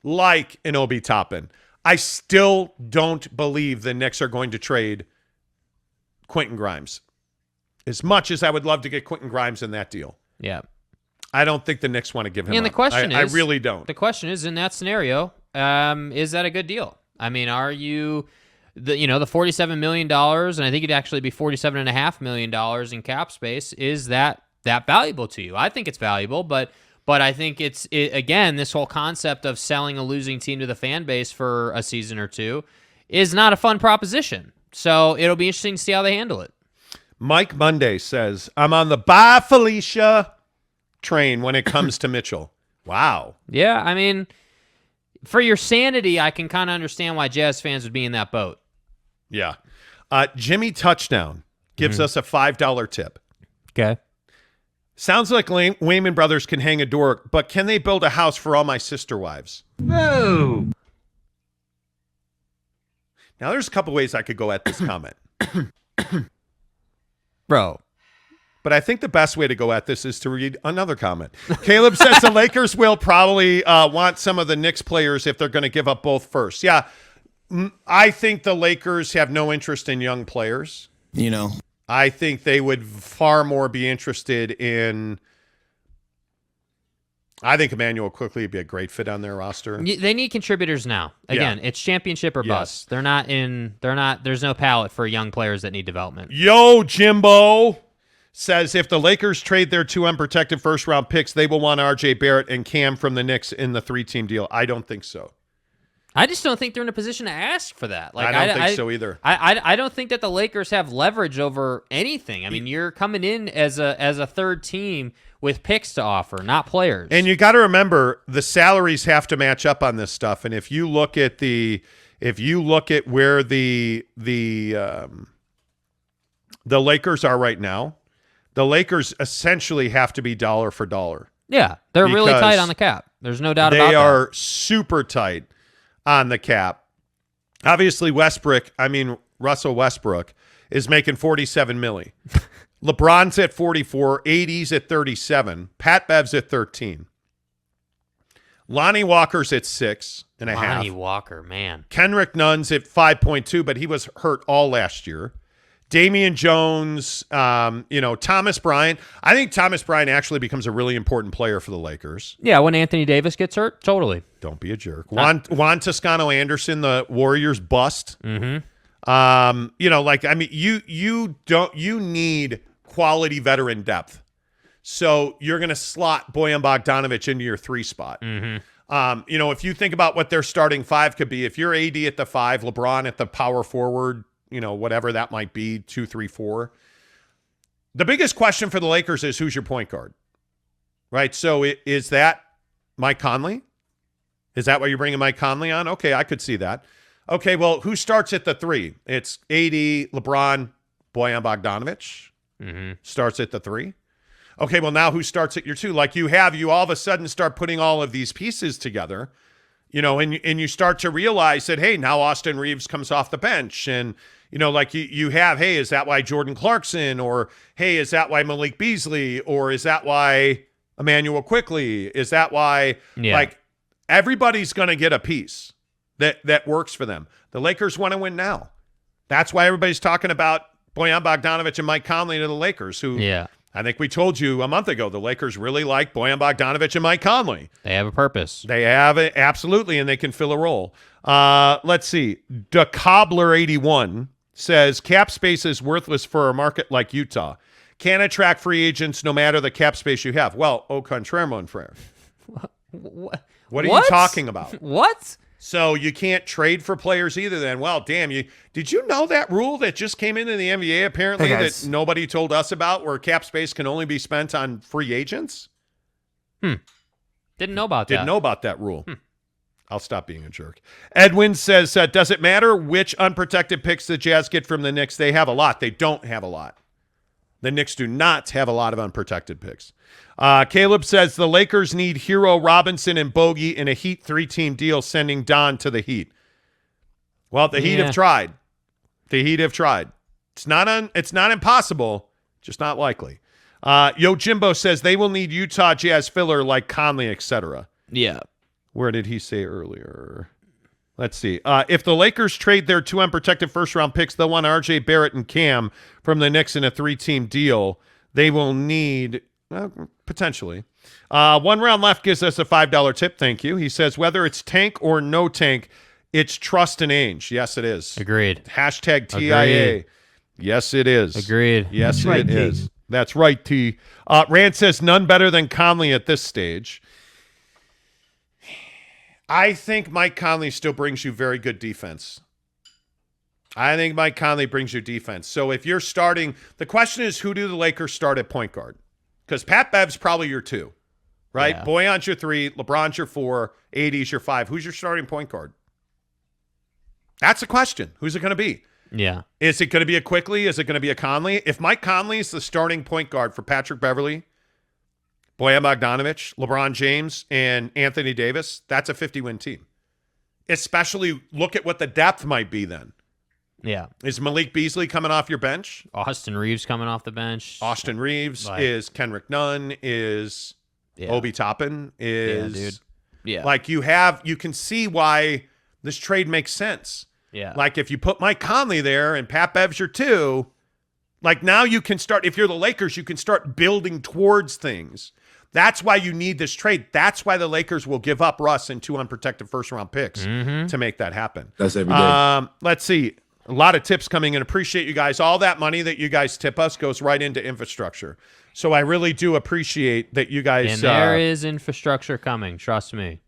like an Obi Toppin. I still don't believe the Knicks are going to trade Quentin Grimes. As much as I would love to get Quentin Grimes in that deal. Yeah. I don't think the Knicks want to give him And up. the question I is, really don't. The question is, in that scenario, is that a good deal? I mean, are you the $47 million, and I think it'd actually be $47.5 million in cap space, is that valuable to you? I think it's valuable, but I think again, this whole concept of selling a losing team to the fan base for a season or two is not a fun proposition. So it'll be interesting to see how they handle it. Mike Monday says, I'm on the bye Felicia train when it comes to Mitchell. Wow. Yeah, I mean, for your sanity, I can kind of understand why Jazz fans would be in that boat. Yeah. Jimmy Touchdown gives us a $5 tip. Okay. Sounds like Wayman Brothers can hang a door, but can they build a house for all my sister wives? No. Now, there's a couple ways I could go at this comment. Bro. But I think the best way to go at this is to read another comment. Caleb says the Lakers will probably want some of the Knicks players if they're going to give up both first. Yeah, I think the Lakers have no interest in young players. I think they would far more be interested in. I think Emmanuel Quickley would be a great fit on their roster. They need contributors now. Again, It's championship or bust. They're not. There's no palette for young players that need development. Yo, Jimbo says if the Lakers trade their 2 unprotected first-round picks, they will want R.J. Barrett and Cam from the Knicks in the 3-team deal. I don't think so. I just don't think they're in a position to ask for that. I don't think so either. I don't think that the Lakers have leverage over anything. I mean, you're coming in as a third team with picks to offer, not players. And you got to remember the salaries have to match up on this stuff. And if you look at where the Lakers are right now, the Lakers essentially have to be dollar for dollar. Yeah, they're really tight on the cap. There's no doubt about that. They are super tight on the cap. Obviously, Russell Westbrook is making $47 million. LeBron's at 44, AD's at 37, Pat Bev's at 13. Lonnie Walker's at 6.5. Lonnie Walker, man. Kenrick Nunn's at 5.2, but he was hurt all last year. Damian Jones, Thomas Bryant. I think Thomas Bryant actually becomes a really important player for the Lakers. Yeah, when Anthony Davis gets hurt, totally. Don't be a jerk. Juan Toscano-Anderson, the Warriors bust. Mm-hmm. You need quality veteran depth. So you're going to slot Bojan Bogdanovic into your 3 spot. Mm-hmm. If you think about what their starting 5 could be, if you're AD at the 5, LeBron at the power forward, whatever that might be, 2, 3, 4. The biggest question for the Lakers is who's your point guard, right? So is that Mike Conley? Is that why you're bringing Mike Conley on? Okay, I could see that. Okay, well, who starts at the 3? It's AD, LeBron, Bojan Bogdanovic starts at the 3. Okay, well, now who starts at your 2? Like you all of a sudden start putting all of these pieces together, and you start to realize that, hey, now Austin Reeves comes off the bench. And, like you have, hey, is that why Jordan Clarkson? Or, hey, is that why Malik Beasley? Or is that why Emmanuel Quickly? Is that why, like, everybody's going to get a piece that works for them. The Lakers want to win now. That's why everybody's talking about Bojan Bogdanovic and Mike Conley to the Lakers, who I think we told you a month ago, the Lakers really like Bojan Bogdanovic and Mike Conley. They have a purpose. They have it, absolutely, and they can fill a role. Let's see. The Cobbler 81 says, cap space is worthless for a market like Utah. Can't attract free agents no matter the cap space you have. Well, au contraire, mon frère. What are you talking about? What? So you can't trade for players either then. Well, damn, did you know that rule that just came into the NBA apparently that nobody told us about, where cap space can only be spent on free agents? Didn't know about that. Didn't know about that rule. I'll stop being a jerk. Edwin says, does it matter which unprotected picks the Jazz get from the Knicks? They have a lot. They don't have a lot. The Knicks do not have a lot of unprotected picks. Caleb says the Lakers need Hero, Robinson, and Bogey in a Heat 3-team deal, sending Don to the Heat. Well, the Heat have tried. The Heat have tried. It's not impossible, just not likely. Yo Jimbo says they will need Utah Jazz filler like Conley, etc. Yeah. Where did he say earlier? Let's see. If the Lakers trade their 2 unprotected first-round picks, they'll want RJ Barrett and Cam from the Knicks in a 3-team deal. They will need, potentially. 1 round left gives us a $5 tip. Thank you. He says, whether it's tank or no tank, it's trust in Ainge. Yes, it is. Agreed. Hashtag TIA. Agreed. Yes, it is. Agreed. Yes, it is. That's right, T. Rand says, none better than Conley at this stage. I think Mike Conley still brings you very good defense. I think Mike Conley brings you defense. So if you're starting, the question is, who do the Lakers start at point guard? Because Pat Bev's probably your 2, right? Yeah. Bojan's your 3, LeBron's your 4, AD's your 5. Who's your starting point guard? That's the question. Who's it going to be? Yeah. Is it going to be a Quickly? Is it going to be a Conley? If Mike Conley's the starting point guard for Patrick Beverley, Bojan Bogdanovic, LeBron James, and Anthony Davis, that's a 50-win team. Especially look at what the depth might be then. Yeah. Is Malik Beasley coming off your bench? Austin Reeves coming off the bench. Austin Reeves. Is Kenrick Nunn. Is Obi Toppin. Is yeah, dude. Yeah. Like you can see why this trade makes sense. Yeah. Like if you put Mike Conley there and Pat Bev's your 2, like now you can start, if you're the Lakers, you can start building towards things. That's why you need this trade. That's why the Lakers will give up Russ and 2 unprotected first-round picks to make that happen. That's every day. Let's see. A lot of tips coming in. Appreciate you guys. All that money that you guys tip us goes right into infrastructure. So I really do appreciate that you guys. And there is infrastructure coming. Trust me.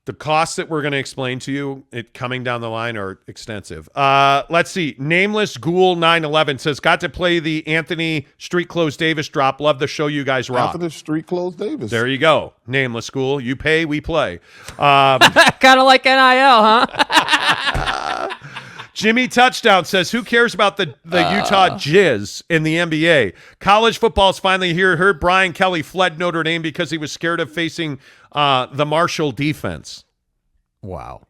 The costs that we're going to explain to you coming down the line are extensive. Let's see. Nameless Ghoul 911 says, got to play the Anthony Street Clothes Davis drop. Love the show you guys rock. Anthony Street Clothes Davis. There you go. Nameless Ghoul. You pay, we play. Kind of like NIL, huh? Jimmy Touchdown says, who cares about the Utah Jizz in the NBA? College football is finally here. Heard Brian Kelly fled Notre Dame because he was scared of facing the Marshall defense. Wow.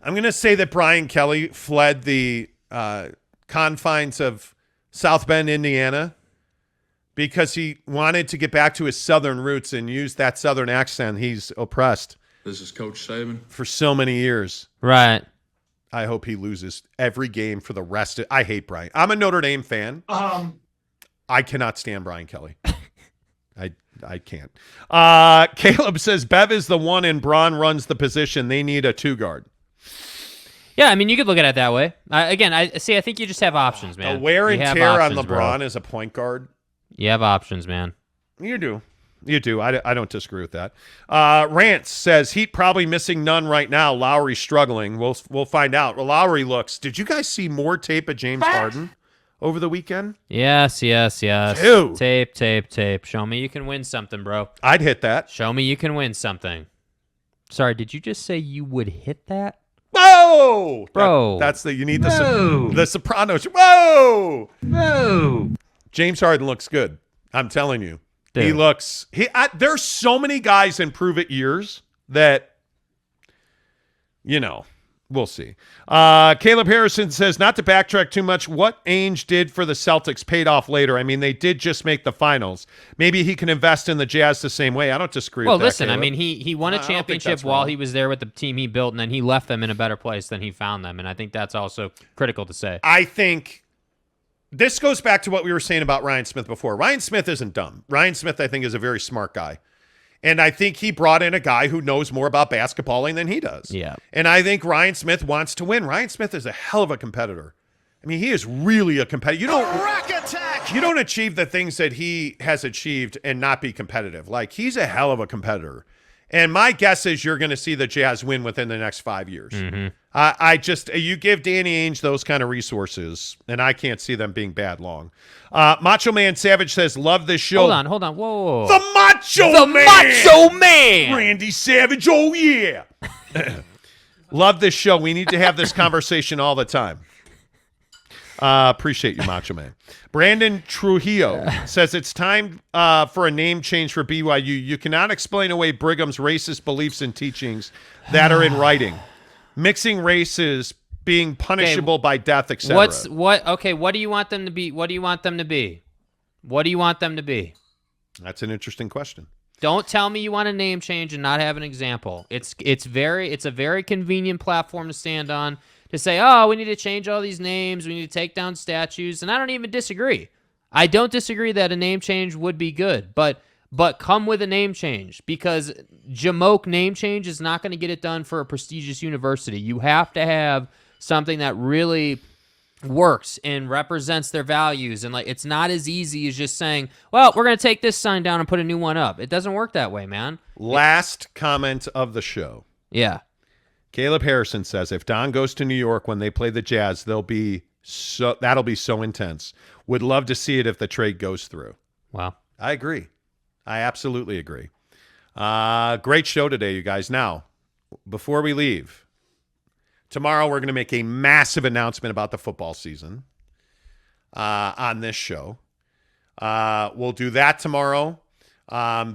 I'm going to say that Brian Kelly fled the confines of South Bend, Indiana, because he wanted to get back to his Southern roots and use that Southern accent he's oppressed. This is Coach Saban. For so many years. Right. I hope he loses every game for the rest of I hate Brian. I'm a Notre Dame fan. I cannot stand Brian Kelly. I can't. Caleb says Bev is the one and Braun runs the position. They need a 2-guard. Yeah, I mean, you could look at it that way. I think you just have options, man. The wear and You have tear options, on LeBron bro. as a point guard. You have options, man. You do. You do. I don't disagree with that. Rance says Heat probably missing none right now. Lowry struggling. We'll find out. Well, Lowry looks. Did you guys see more tape of James Harden over the weekend? Yes. Dude. Tape. Show me you can win something, bro. I'd hit that. Show me you can win something. Sorry, did you just say you would hit that? Whoa! Bro. You need the Sopranos. Whoa! No. James Harden looks good. I'm telling you. Dude. There's so many guys in prove-it years that, we'll see. Caleb Harrison says, not to backtrack too much, what Ainge did for the Celtics paid off later. I mean, they did just make the finals. Maybe he can invest in the Jazz the same way. I don't disagree with that, listen, Caleb. I mean, he won a championship while he was there with the team he built, and then he left them in a better place than he found them, and I think that's also critical to say. I think this goes back to what we were saying about Ryan Smith before. Ryan Smith isn't dumb. Ryan Smith, I think, is a very smart guy. And I think he brought in a guy who knows more about basketballing than he does. Yeah. And I think Ryan Smith wants to win. Ryan Smith is a hell of a competitor. I mean, he is really a competitor. You don't achieve the things that he has achieved and not be competitive. Like, he's a hell of a competitor. And my guess is you're going to see the Jazz win within the next 5 years. Mm-hmm. You give Danny Ainge those kind of resources, and I can't see them being bad long. Macho Man Savage says, love this show. Hold on. Whoa. The Macho Man! Randy Savage, oh yeah! Love this show. We need to have this conversation all the time. Appreciate you, Macho Man. Brandon Trujillo says it's time for a name change for BYU. You cannot explain away Brigham's racist beliefs and teachings that are in writing. Mixing races, being punishable by death, etc. What do you want them to be? What do you want them to be? What do you want them to be? That's an interesting question. Don't tell me you want a name change and not have an example. It's a very convenient platform to stand on to say, oh, we need to change all these names, we need to take down statues, and I don't even disagree. I don't disagree that a name change would be good, but come with a name change, because Jamoke name change is not going to get it done for a prestigious university. You have to have something that really works and represents their values, and it's not as easy as just saying, well, we're going to take this sign down and put a new one up. It doesn't work that way, man. Last comment of the show. Yeah. Caleb Harrison says, if Don goes to New York when they play the Jazz, that'll be so intense. Would love to see it if the trade goes through. Wow. I agree. I absolutely agree. Great show today, you guys. Now, before we leave, tomorrow we're going to make a massive announcement about the football season on this show. We'll do that tomorrow.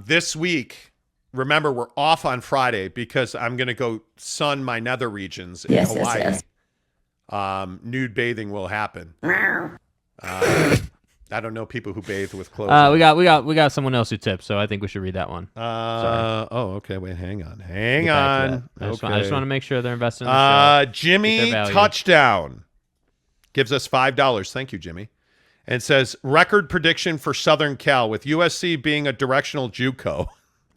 This week, remember, we're off on Friday because I'm going to go sun my nether regions in Hawaii. Yes. Nude bathing will happen. I don't know people who bathe with clothes. We got someone else who tips, so I think we should read that one. Okay. Wait, hang on. I just want to make sure they're investing in the show. Jimmy Touchdown gives us $5. Thank you, Jimmy. And says, record prediction for Southern Cal with USC being a directional JUCO.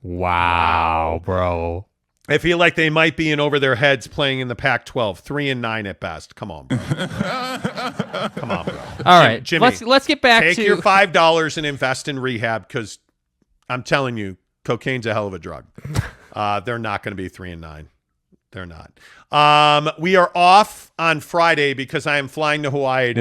Wow, bro. I feel like they might be in over thetheir heads playing in the Pac-12, 3-9 at best. Come on, bro. Come on, bro. All right, Jimmy, let's get back to your $5 and invest in rehab, because I'm telling you, cocaine's a hell of a drug. They're not going to be 3-9. They're not. We are off on Friday because I am flying to Hawaii.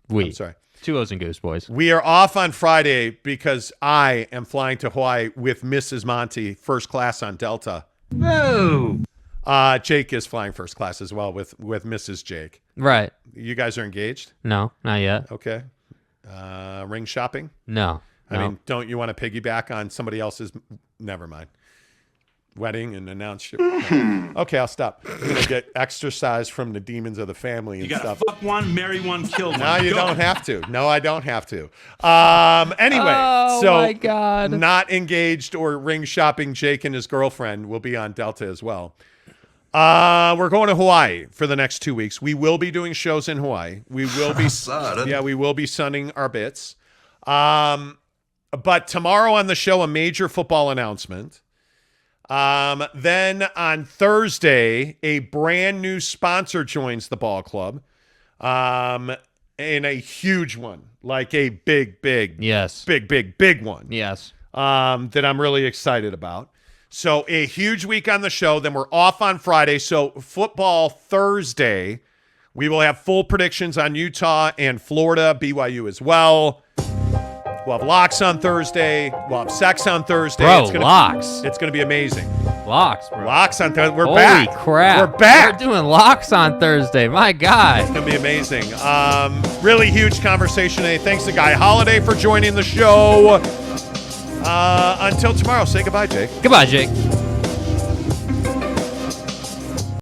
I'm sorry. Two O's and Goose, boys. We are off on Friday because I am flying to Hawaii with Mrs. Monty, first class on Delta. No. Jake is flying first class as well with Mrs. Jake. Right. You guys are engaged? No, not yet. Okay. Ring shopping? No. I mean, don't you want to piggyback on somebody else's? Never mind. Wedding and announce your... Okay, I'll stop. I'm going to get exercise from the demons of the family and stuff. You got to fuck one, marry one, kill one. No, you don't have to. No, I don't have to. Anyway, my God. Not engaged or ring shopping, Jake and his girlfriend will be on Delta as well. We're going to Hawaii for the next 2 weeks. We will be doing shows in Hawaii. We will be we will be sunning our bits. But tomorrow on the show, a major football announcement. Then on Thursday, a brand new sponsor joins the ball club. And a huge one, like a big one. Yes. That I'm really excited about. So a huge week on the show. Then we're off on Friday. So football Thursday, we will have full predictions on Utah and Florida, BYU as well. We'll have locks on Thursday. We'll have sex on Thursday. Bro, locks. It's going to be amazing. Locks, bro. Locks on Thursday. We're Holy back. crap. We're back. We're doing locks on Thursday. My God. It's going to be amazing. Really huge conversation today. Thanks to Guy Holiday for joining the show. Until tomorrow, say goodbye, Jake. Goodbye, Jake.